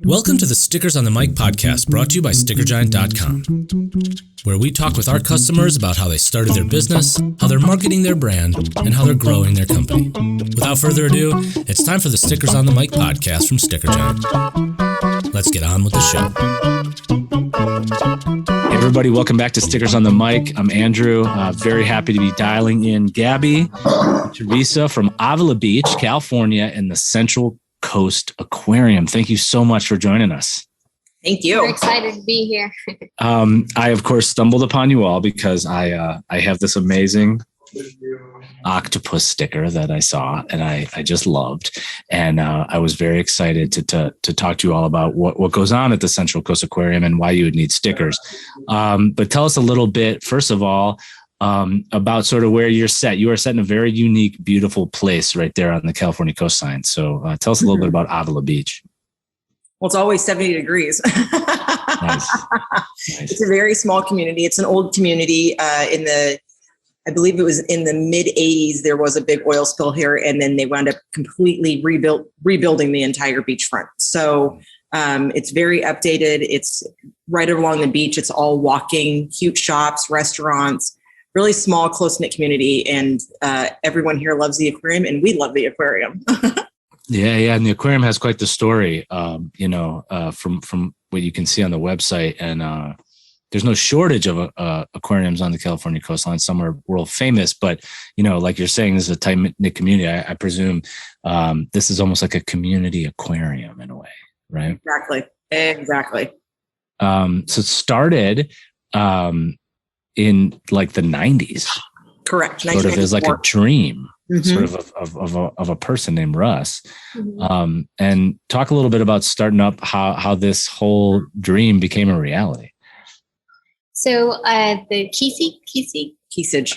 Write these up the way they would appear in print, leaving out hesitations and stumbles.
Welcome to the Stickers on the Mic podcast, brought to you by StickerGiant.com, where we talk with our customers about how they started their business, how they're marketing their brand, and how they're growing their company. Without further ado, it's time for the Stickers on the Mic podcast from Sticker Giant. Let's get on with the show. Hey everybody, welcome back to Stickers on the Mic. I'm Andrew. Very happy to be dialing in Gaby and Teresa from Avila Beach, California, in the Central Coast Aquarium. Thank you so much for joining us. Thank you. We're excited to be here. I, of course, stumbled upon you all because I have this amazing octopus sticker that I saw and I just loved. And I was very excited to talk to you all about what goes on at the Central Coast Aquarium and why you would need stickers. But tell us a little bit, first of all, about sort of where you're set. You are set in a very unique, beautiful place right there on the California coastline. So tell us a little bit about Avila Beach. Well, it's always 70 degrees. Nice. It's a very small community. It's an old community. I believe it was in the mid 80s, there was a big oil spill here, and then they wound up completely rebuilding the entire beachfront. So it's very updated. It's right along the beach. It's all walking, cute shops, restaurants, really small, close-knit community. And everyone here loves the aquarium, and we love the aquarium. Yeah. And the aquarium has quite the story, from what you can see on the website. And there's no shortage of aquariums on the California coastline. Some are world famous, but, like you're saying, this is a tight-knit community. I presume this is almost like a community aquarium in a way, right? Exactly. So it started in like the 90s. Correct. Sort of as like a dream. Mm-hmm. Sort of a person named Russ. Mm-hmm. And talk a little bit about starting up how this whole dream became a reality. So the Keesage,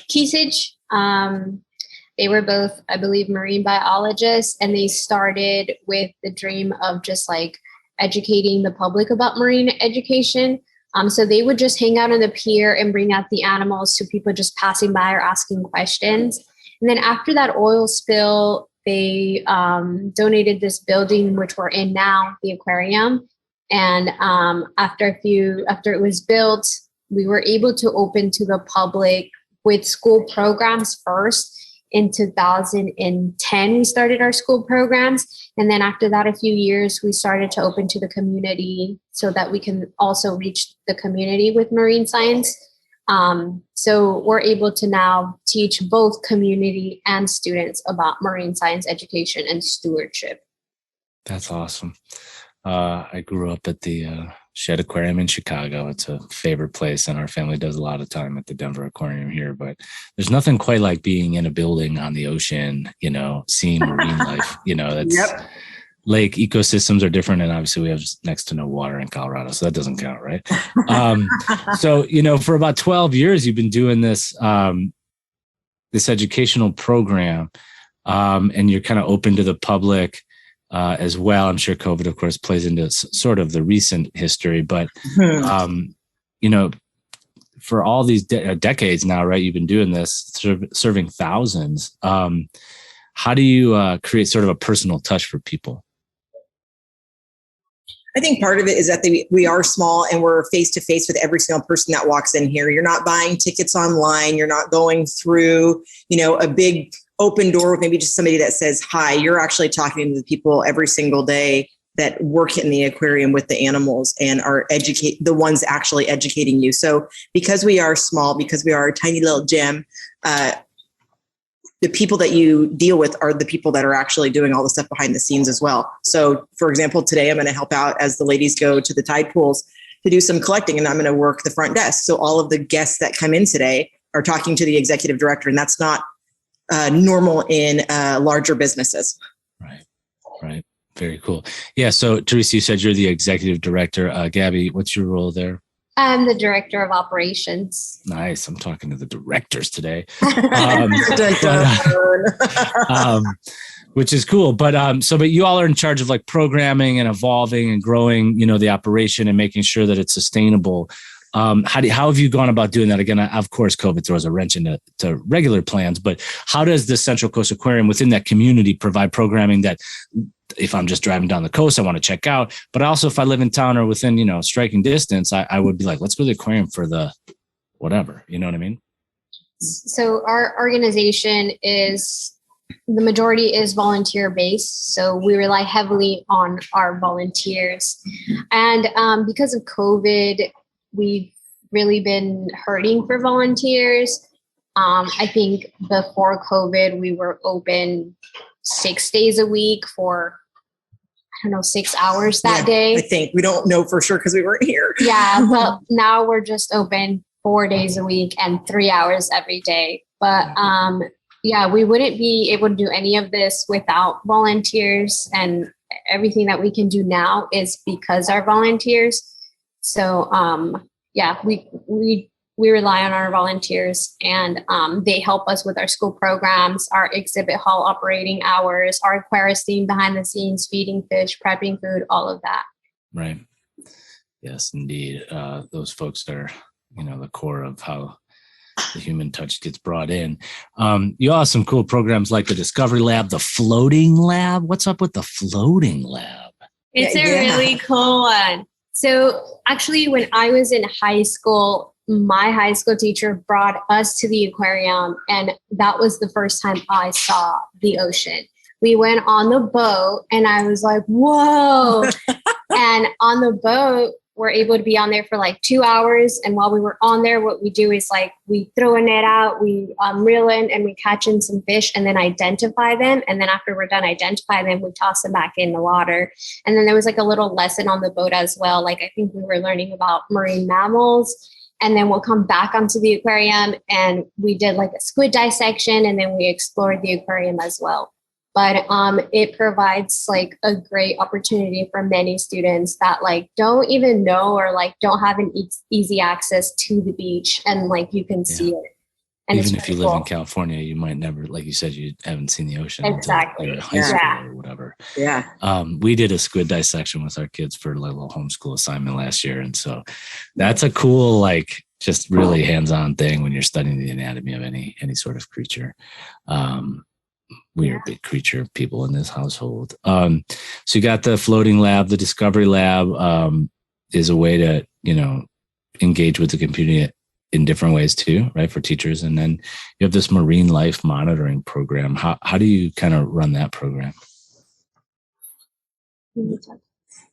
they were both, I believe, marine biologists, and they started with the dream of just like educating the public about marine education. So they would just hang out on the pier and bring out the animals to people just passing by or asking questions. And then after that oil spill, they donated this building, which we're in now, the aquarium. And after it was built, we were able to open to the public with school programs first. In 2010, we started our school programs. And then after that, a few years, we started to open to the community so that we can also reach the community with marine science. So we're able to now teach both community and students about marine science education and stewardship. That's awesome. I grew up at the Shed Aquarium in Chicago. It's a favorite place, and our family does a lot of time at the Denver Aquarium here. But there's nothing quite like being in a building on the ocean, seeing marine life. That's Yep. Lake ecosystems are different, and obviously we have next to no water in Colorado, so that doesn't count, right? So for about 12 years, you've been doing this this educational program, and you're kind of open to the public. As well. I'm sure COVID, of course, plays into sort of the recent history, but, for all these decades now, right, you've been doing this, serving thousands. How do you create sort of a personal touch for people? I think part of it is that we are small and we're face to face with every single person that walks in here. You're not buying tickets online. You're not going through, a big open door with maybe just somebody that says hi. You're actually talking to the people every single day that work in the aquarium with the animals and are the ones actually educating you. So because we are small, because we are a tiny little gem, the people that you deal with are the people that are actually doing all the stuff behind the scenes as well. So for example, today I'm going to help out as the ladies go to the tide pools to do some collecting, and I'm going to work the front desk. So all of the guests that come in today are talking to the executive director, and that's not normal in larger businesses. Right. Very cool. Yeah. So Teresa, you said you're the executive director. Gaby, what's your role there? I'm the director of operations. Nice. I'm talking to the directors today, which is cool. But you all are in charge of like programming and evolving and growing, the operation and making sure that it's sustainable. How have you gone about doing that? Again, of course, COVID throws a wrench into regular plans, but how does the Central Coast Aquarium within that community provide programming that if I'm just driving down the coast, I want to check out, but also if I live in town or within, striking distance, I would be like, let's go to the aquarium for the whatever, you know what I mean? So our organization the majority is volunteer based. So we rely heavily on our volunteers. And because of COVID, we've really been hurting for volunteers. I think before COVID, we were open 6 days a week for, 6 hours that day. I think we don't know for sure because we weren't here. Yeah, but now we're just open 4 days a week and 3 hours every day. But we wouldn't be able to do any of this without volunteers, and everything that we can do now is because our volunteers. So we rely on our volunteers, and they help us with our school programs, our exhibit hall operating hours, our aquarius team behind the scenes, feeding fish, prepping food, all of that. Right. Yes, indeed. Those folks are, the core of how the human touch gets brought in. You have some cool programs like the Discovery Lab, the Floating Lab. What's up with the Floating Lab? It's a really cool one. So actually, when I was in high school, my high school teacher brought us to the aquarium, and that was the first time I saw the ocean. We went on the boat, and I was like, whoa. And on the boat, we're able to be on there for like 2 hours. And while we were on there, what we do is we throw a net out, we reel in, and we catch in some fish and then identify them. And then after we're done identifying them, we toss them back in the water. And then there was a little lesson on the boat as well. I think we were learning about marine mammals. And then we'll come back onto the aquarium, and we did a squid dissection, and then we explored the aquarium as well. But it provides a great opportunity for many students that don't even know or don't have an easy access to the beach, and you can see it. And even if you live in California, you might never, like you said, you haven't seen the ocean exactly until high school or whatever. Yeah. We did a squid dissection with our kids for a little homeschool assignment last year, and so that's a cool just really hands-on thing when you're studying the anatomy of any sort of creature. We are big creature people in this household. So you got the Floating Lab, the Discovery Lab is a way to, engage with the community in different ways too, right? For teachers. And then you have this marine life monitoring program. How do you kind of run that program?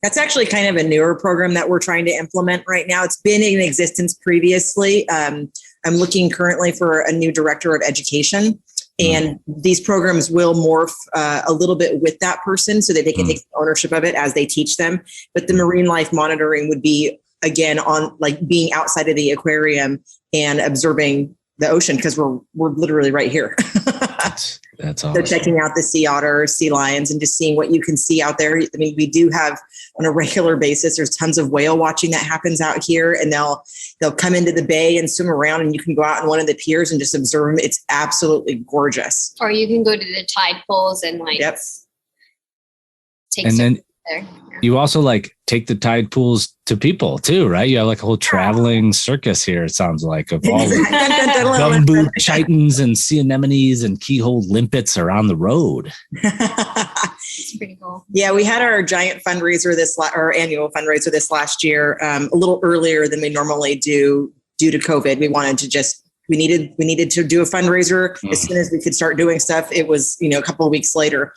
That's actually kind of a newer program that we're trying to implement right now. It's been in existence previously. I'm looking currently for a new director of education. And these programs will morph a little bit with that person so that they can take ownership of it as they teach them. But the marine life monitoring would be, again, on being outside of the aquarium and observing the ocean, because we're literally right here. That's awesome. So checking out the sea otters, sea lions, and just seeing what you can see out there. I mean, we do have on a regular basis, there's tons of whale watching that happens out here, and they'll come into the bay and swim around, and you can go out on one of the piers and just observe them. It's absolutely gorgeous. Or you can go to the tide pools and take and then there. You also take the tide pools to people too, right? You have a whole traveling circus here. It sounds like of all the gumboot chitons and sea anemones and keyhole limpets are on the road. It's pretty cool. Yeah, we had our giant fundraiser our annual fundraiser this last year, a little earlier than we normally do due to COVID. We wanted to we needed to do a fundraiser as soon as we could start doing stuff. It was, a couple of weeks later.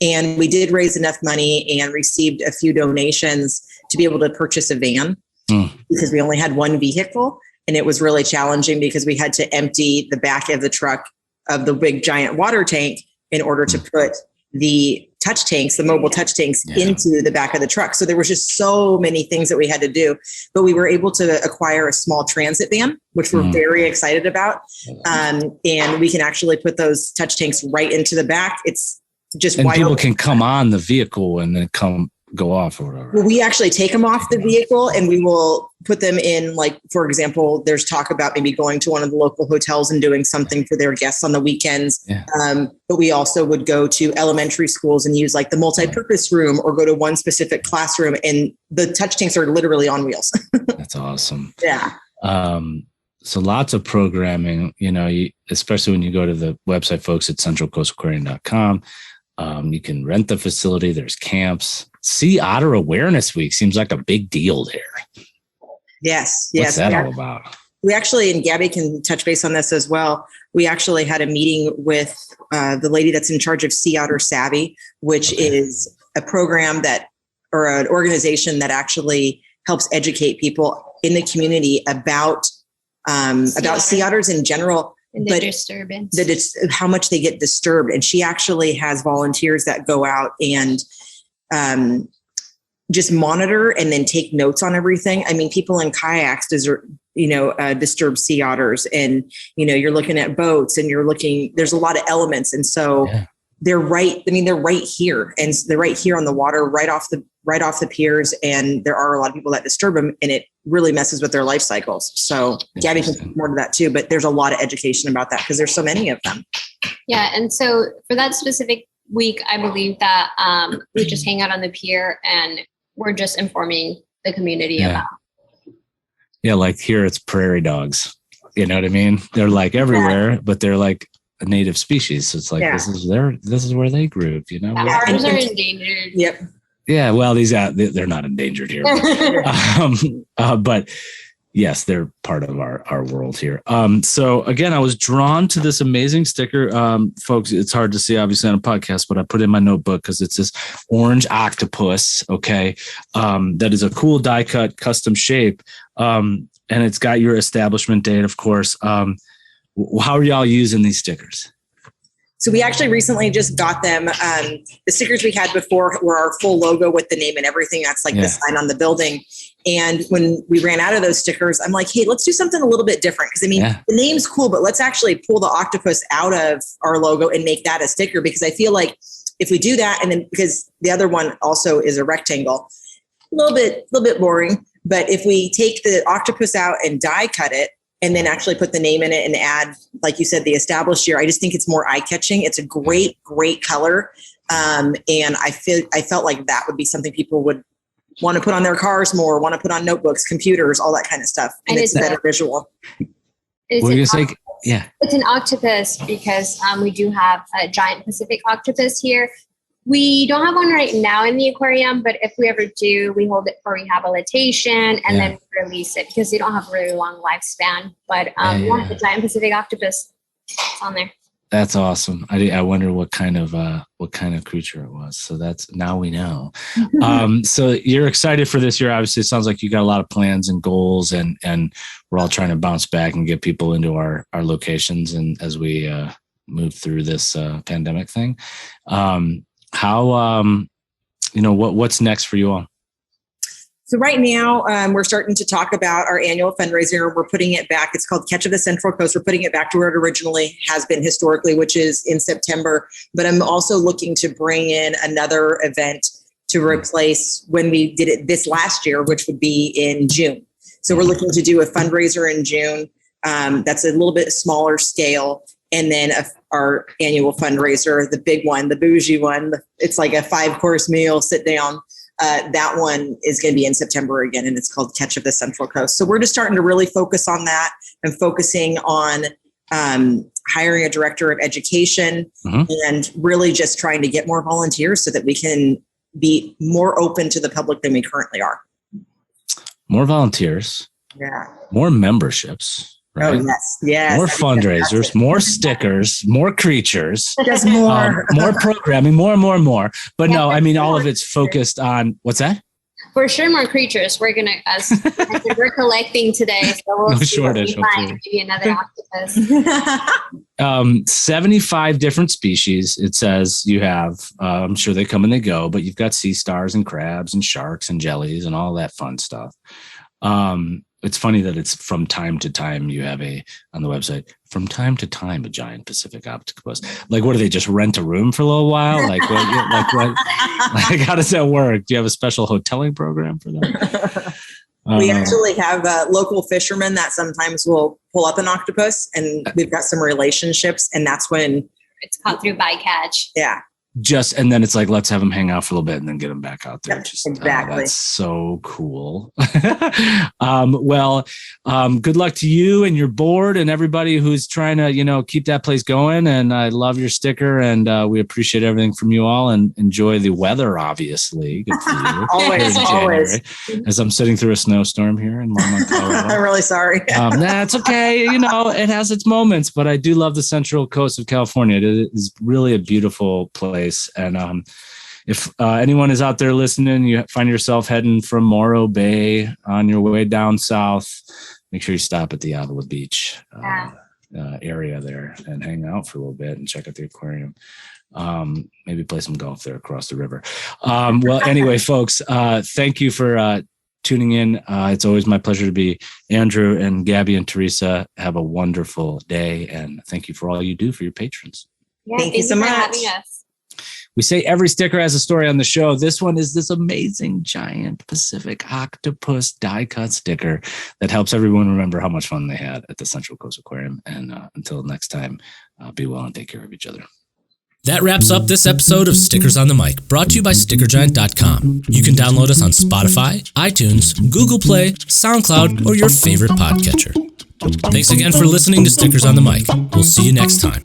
And we did raise enough money and received a few donations to be able to purchase a van because we only had one vehicle. And it was really challenging because we had to empty the back of the truck of the big giant water tank in order to put the touch tanks, the mobile touch tanks into the back of the truck. So there was just so many things that we had to do, but we were able to acquire a small transit van, which we're very excited about. And we can actually put those touch tanks right into the back. It's just and wide people open. Can come on the vehicle and then go off or whatever. Well, we actually take them off the vehicle and we will put them in, for example, there's talk about maybe going to one of the local hotels and doing something for their guests on the weekends. Yeah. But we also would go to elementary schools and use the multi-purpose room or go to one specific classroom, and the touch tanks are literally on wheels. That's awesome. Yeah. So lots of programming, especially when you go to the website, folks, at centralcoastaquarium.com. You can rent the facility. There's camps. Sea Otter Awareness Week seems like a big deal there. Yes. What's that all about? We actually, and Gabby can touch base on this as well. We actually had a meeting with the lady that's in charge of Sea Otter Savvy, which is a program or an organization that actually helps educate people in the community about sea otters in general. And the disturbance. How much they get disturbed. And she actually has volunteers that go out and just monitor and then take notes on everything. I mean, people in kayaks disturb sea otters, and, you're looking at boats and there's a lot of elements. And so they're right. I mean, they're right here, and they're right here on the water, right off the piers. And there are a lot of people that disturb them, and it really messes with their life cycles. So Gabby can speak more to that too, but there's a lot of education about that because there's so many of them. Yeah. And so for that specific week, I believe that we just hang out on the pier and we're just informing the community about. Yeah. Like here it's prairie dogs. You know what I mean? They're like everywhere, but they're like a native species. So it's like, this is where they group, Ours are endangered. Yep. Yeah, well, they're not endangered here, but yes, they're part of our world here. So again, I was drawn to this amazing sticker, folks. It's hard to see, obviously, on a podcast, but I put it in my notebook because it's this orange octopus. Okay, that is a cool die cut, custom shape, and it's got your establishment date, of course. How are y'all using these stickers? So we actually recently just got them. The stickers we had before were our full logo with the name and everything. That's like the sign on the building. And when we ran out of those stickers, I'm like, hey, let's do something a little bit different. Because the name's cool, but let's actually pull the octopus out of our logo and make that a sticker. Because I feel like if we do that, and then because the other one also is a rectangle, a little bit boring. But if we take the octopus out and die cut it, and then actually put the name in it and add, like you said, the established year, I just think it's more eye-catching. It's a great color. And I felt like that would be something people would want to put on their cars more, want to put on notebooks, computers, all that kind of stuff. And it's a better visual. It's an octopus because we do have a Giant Pacific Octopus here. We don't have one right now in the aquarium, but if we ever do, we hold it for rehabilitation and then release it because they don't have a really long lifespan. But the Giant Pacific Octopus, it's on there. That's awesome. I wonder what kind of creature it was. So now we know. So you're excited for this year. Obviously, it sounds like you got a lot of plans and goals, and we're all trying to bounce back and get people into our locations, and as we move through this pandemic thing. What's next for you all? So right now, we're starting to talk about our annual fundraiser. We're putting it back. It's called Catch of the Central Coast. We're putting it back to where it originally has been historically, which is in September. But I'm also looking to bring in another event to replace when we did it this last year, which would be in June. So we're looking to do a fundraiser in June. That's a little bit smaller scale. And then our annual fundraiser, the big one, the bougie one, it's like a 5-course meal, sit down. That one is going to be in September again, and it's called Catch of the Central Coast. So we're just starting to really focus on that and focusing on hiring a director of education and really just trying to get more volunteers so that we can be more open to the public than we currently are. More volunteers. Yeah. More memberships. Right? Oh, yes. More fundraisers, more stickers, more creatures. Just more. More programming, more. But no, I mean, all of it's focused on, what's that? For sure, more creatures. We're going to, we're collecting today. So we'll see shortage, what we find. Maybe another octopus. 75 different species, it says you have. I'm sure they come and they go, but you've got sea stars and crabs and sharks and jellies and all that fun stuff. It's funny that it's from time to time you have on the website, from time to time, a Giant Pacific Octopus. Like, what do they just rent a room for a little while? Like what? Like, how does that work? Do you have a special hoteling program for that? We actually have local fishermen that sometimes will pull up an octopus, and we've got some relationships, and that's when it's caught through bycatch. Yeah. and then it's like, let's have them hang out for a little bit and then get them back out there. Yep, Just exactly. that's so cool. Good luck to you and your board and everybody who's trying to, keep that place going. And I love your sticker, and we appreciate everything from you all, and enjoy the weather, obviously. Good for you. Always. As I'm sitting through a snowstorm here in Longmont, Colorado. I'm really sorry. That's okay. It has its moments, but I do love the Central Coast of California. It is really a beautiful place. And if anyone is out there listening, you find yourself heading from Morro Bay on your way down south, make sure you stop at the Avila Beach area there and hang out for a little bit and check out the aquarium. Maybe play some golf there across the river. Anyway, folks, thank you for tuning in. It's always my pleasure to be Andrew and Gaby and Teresa. Have a wonderful day, and thank you for all you do for your patrons. Yeah, Thank you so for much. having us. We say every sticker has a story on the show. This one is this amazing Giant Pacific Octopus die cut sticker that helps everyone remember how much fun they had at the Central Coast Aquarium. And until next time, be well and take care of each other. That wraps up this episode of Stickers on the Mic, brought to you by StickerGiant.com. You can download us on Spotify, iTunes, Google Play, SoundCloud, or your favorite podcatcher. Thanks again for listening to Stickers on the Mic. We'll see you next time.